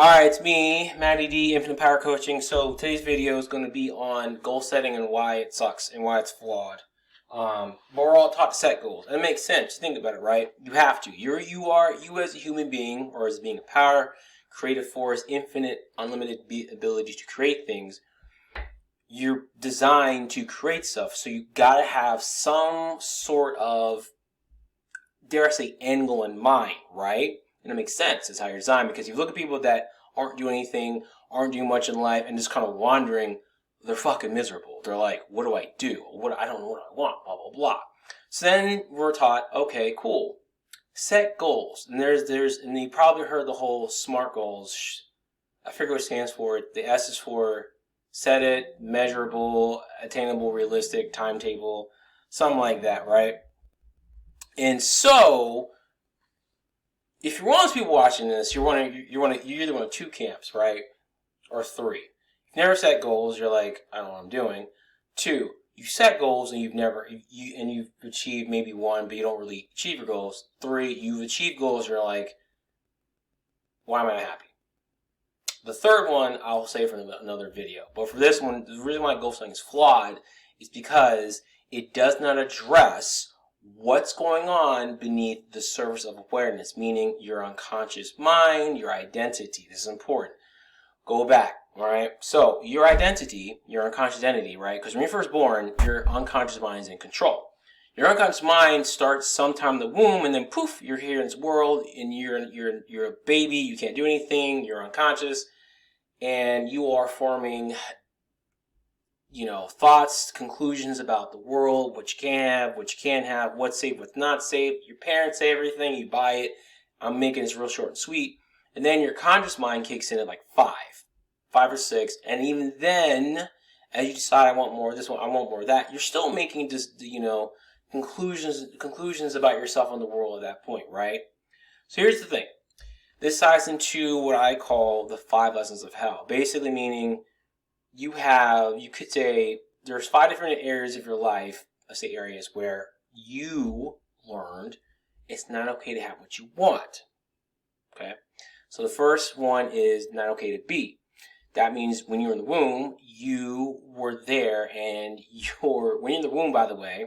Alright, it's me, Matty D, Infinite Power Coaching. So today's video is going to be on goal setting and why it sucks and why it's flawed. But we're all taught to set goals, and it makes sense. Think about it, right? You have to. You as a human being, or as being a power, creative force, infinite, unlimited ability to create things. You're designed to create stuff, so you gotta have some sort of, dare I say, end goal in mind, right? And it makes sense. It's how you're designed, because if you look at people that aren't doing anything, aren't doing much in life, and just kind of wandering, they're fucking miserable. They're like, what do I do? I don't know what I want, blah, blah, blah. So then we're taught, okay, cool. Set goals. And and you probably heard the whole SMART goals. I forget what it stands for. The S is for set it, measurable, attainable, realistic, timetable, something like that, right? And so, if you're one of those people watching this, you're either one of two camps, right? Or three. You've never set goals, you're like, I don't know what I'm doing. Two, you set goals and you've achieved maybe one, but you don't really achieve your goals. Three, you've achieved goals, you're like, why am I not happy? The third one I'll save for another video. But for this one, the reason why goal setting is flawed is because it does not address what's going on beneath the surface of awareness, meaning your unconscious mind, your identity. This is important. Go back, all right? So your identity, your unconscious identity, right? Because when you're first born, your unconscious mind is in control. Your unconscious mind starts sometime in the womb, and then poof, you're here in this world, and you're a baby. You can't do anything. You're unconscious, and you are forming, thoughts, conclusions about the world, what you can have, what you can't have, what's safe, what's not safe. Your parents say everything, you buy it. I'm making this real short and sweet. And then your conscious mind kicks in at like 5 or 6. And even then, as you decide, I want more of this one, I want more of that, you're still making just, conclusions about yourself and the world at that point, right? So here's the thing. This ties into what I call the 5 lessons of hell. Basically meaning, you could say there's 5 different areas of your life, let's say areas where you learned it's not okay to have what you want. Okay? So the first one is not okay to be. That means when you're in the womb, you were there, and when you're in the womb, by the way,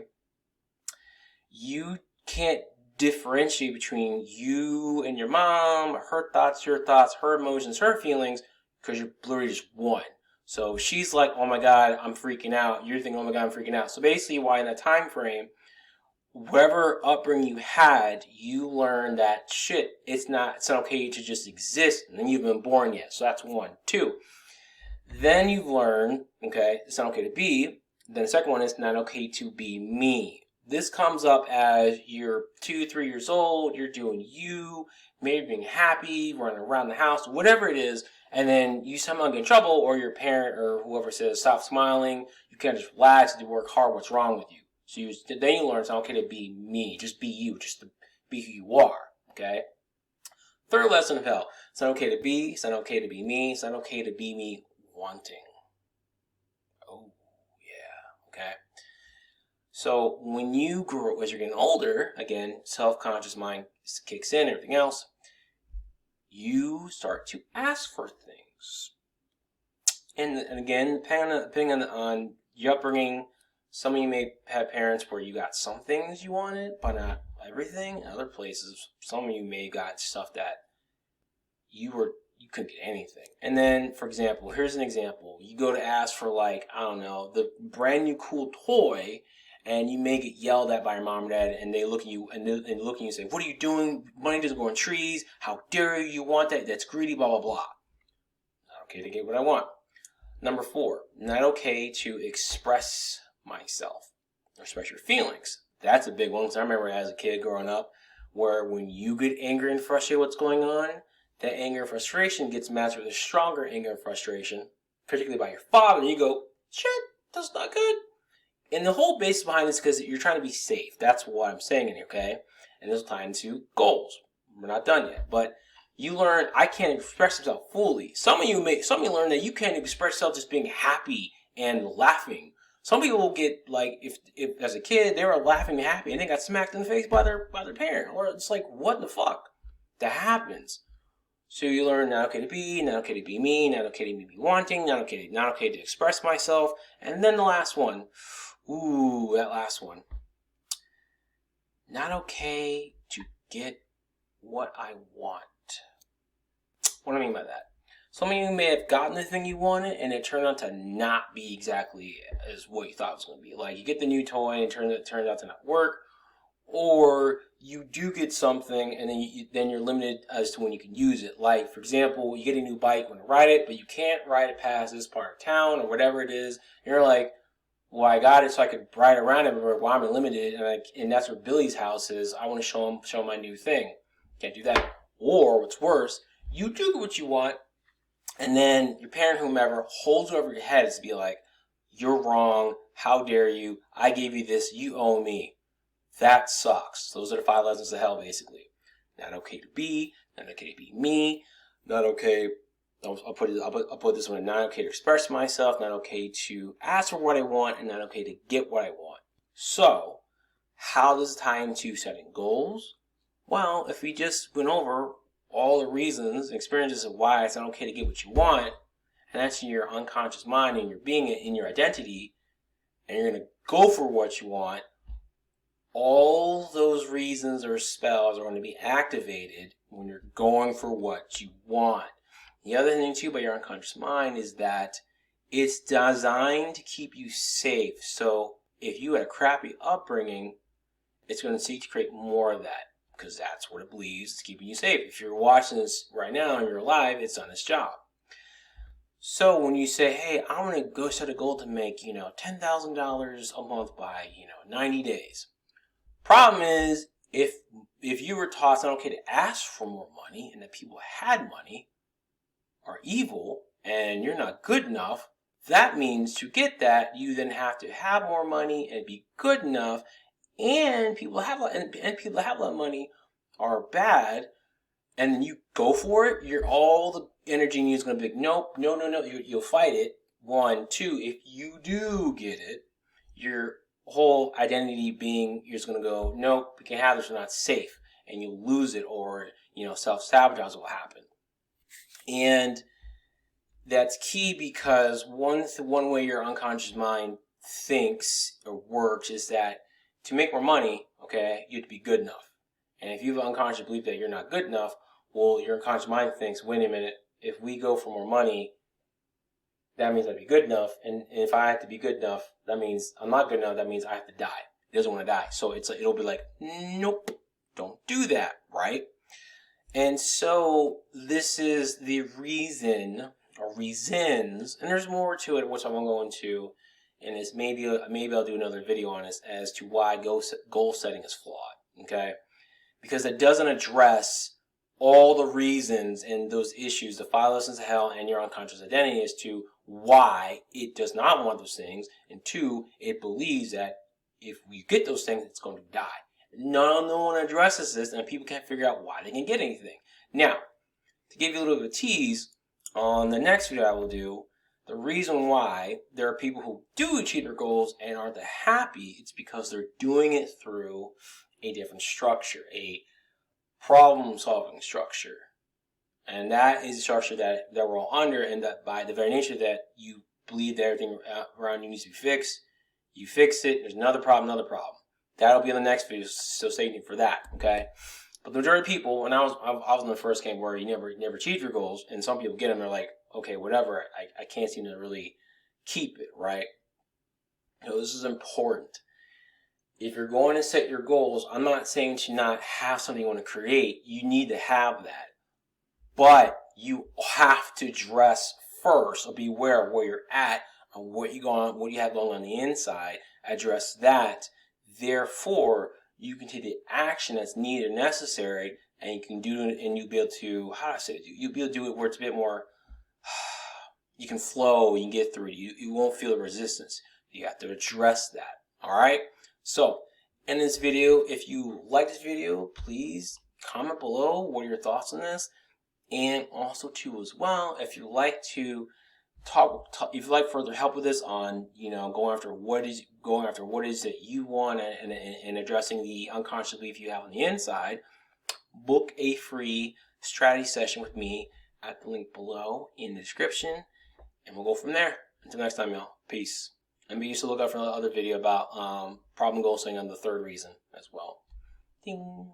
you can't differentiate between you and your mom, her thoughts, your thoughts, her emotions, her feelings, because you're literally just one. So she's like, oh my God, I'm freaking out. You're thinking, oh my God, I'm freaking out. So basically, why in that time frame, whatever upbringing you had, you learn that shit, it's not okay to just exist, and then you've been born yet. So that's 1. 2, then you've learned, okay, it's not okay to be. Then the second one is not okay to be me. This comes up as you're 2, 3 years old, you're doing you, maybe being happy, running around the house, whatever it is, and then you somehow get in trouble, or your parent or whoever says, stop smiling, you can't just relax, you work hard, what's wrong with you? So then you learn it's not okay to be me, just be you, just to be who you are, okay? Third lesson of hell, it's not okay to be, it's not okay to be me, it's not okay to be me wanting. Oh, yeah, okay? So when you grow, as you're getting older, again, self-conscious mind kicks in, everything else, you start to ask for things. And again, depending on your upbringing, some of you may have parents where you got some things you wanted, but not everything. In other places, some of you may have got stuff that you couldn't get anything. And then, for example, here's an example. You go to ask for, like, I don't know, the brand new cool toy, and you may get yelled at by your mom or dad, and they look at you and look at you and say, what are you doing? Money doesn't grow on trees. How dare you want that? That's greedy, blah, blah, blah. Not okay to get what I want. Number 4, not okay to express myself or express your feelings. That's a big one, because I remember as a kid growing up, where when you get angry and frustrated what's going on, that anger and frustration gets matched with a stronger anger and frustration, particularly by your father, and you go, shit, that's not good. And the whole basis behind this is because you're trying to be safe. That's what I'm saying in here, okay? And this will tie into goals. We're not done yet, but you learn I can't express myself fully. Some of you learn that you can't express yourself just being happy and laughing. Some people will get, like, if as a kid they were laughing and happy and they got smacked in the face by their parent, or it's like, what the fuck? That happens. So you learn not okay to be, not okay to be me, not okay to be wanting, not okay to express myself. And then the last one. Ooh, that last one. Not okay to get what I want. What do I mean by that? Some of you may have gotten the thing you wanted and it turned out to not be exactly as what you thought it was going to be. Like you get the new toy and it turns out to not work. Or you do get something and then you're limited as to when you can use it. Like, for example, you get a new bike, you want to ride it, but you can't ride it past this part of town or whatever it is. And you're like, well, I got it so I could ride around everywhere. Well, I'm limited, and that's where Billy's house is. I want to show him my new thing. Can't do that. Or, what's worse, you do get what you want, and then your parent, whomever, holds you over your head to be like, you're wrong, how dare you, I gave you this, you owe me. That sucks. Those are the 5 lessons of hell, basically. Not okay to be, not okay to be me, not okay, I'll put this one, not okay to express myself, not okay to ask for what I want, and not okay to get what I want. So, how does it tie into setting goals? Well, if we just went over all the reasons and experiences of why it's not okay to get what you want, and that's in your unconscious mind and your being, in your identity, and you're going to go for what you want, all those reasons or spells are going to be activated when you're going for what you want. The other thing too about your unconscious mind is that it's designed to keep you safe. So if you had a crappy upbringing, it's going to seek to create more of that because that's what it believes is keeping you safe. If you're watching this right now and you're alive, it's done its job. So when you say, hey, I want to go set a goal to make, $10,000 a month by, 90 days. Problem is, if you were taught it's not okay to ask for more money and that people had money are evil and you're not good enough, that means to get that you then have to have more money and be good enough, and people that have a lot of money are bad, and then you go for it, all the energy in you is going to be like, nope, no, you'll fight it. 1, 2, if you do get it, your whole identity being, you're just going to go, nope, we can't have this, we're not safe, and you'll lose it, or self-sabotage will happen. And that's key because one way your unconscious mind thinks or works is that to make more money, okay, you have to be good enough. And if you have an unconscious belief that you're not good enough, well, your unconscious mind thinks, wait a minute, if we go for more money, that means I'd be good enough. And if I have to be good enough, that means I'm not good enough. That means I have to die. It doesn't want to die. So it'll be like, nope, don't do that, right? And so this is the reason or reasons, and there's more to it, which I won't go into, and it's maybe I'll do another video on this as to why goal setting is flawed, okay? Because it doesn't address all the reasons and those issues, the 5 lessons of hell and your unconscious identity, as to why it does not want those things, and 2, it believes that if we get those things, it's going to die. No one addresses this, and people can't figure out why they can get anything. Now, to give you a little bit of a tease, on the next video I will do, the reason why there are people who do achieve their goals and aren't that happy, it's because they're doing it through a different structure, a problem-solving structure. And that is a structure that we're all under, and that by the very nature that you believe that everything around you needs to be fixed, you fix it, there's another problem. That'll be in the next video, so stay tuned for that, okay? But the majority of people, and I was in the first game where you never achieve your goals, and some people get them, they're like, okay, whatever, I can't seem to really keep it, right? This is important. If you're going to set your goals, I'm not saying to not have something you want to create. You need to have that. But you have to address first, or be aware of where you're at and what you have going on the inside. Address that. Therefore, you can take the action that's needed and necessary, and you can do it, and you'll be able to, you'll be able to do it where it's a bit more, you can flow, you can get through it. You won't feel the resistance. You have to address that. All right? So, in this video, if you like this video, please comment below what are your thoughts on this. And also too as well, if you like to if you like further help with this on, going after what is that you want, and addressing the unconscious belief you have on the inside, book a free strategy session with me at the link below in the description, and we'll go from there. Until next time, y'all. Peace. And be sure to look out for another video about problem goal setting on the third reason as well. Ding.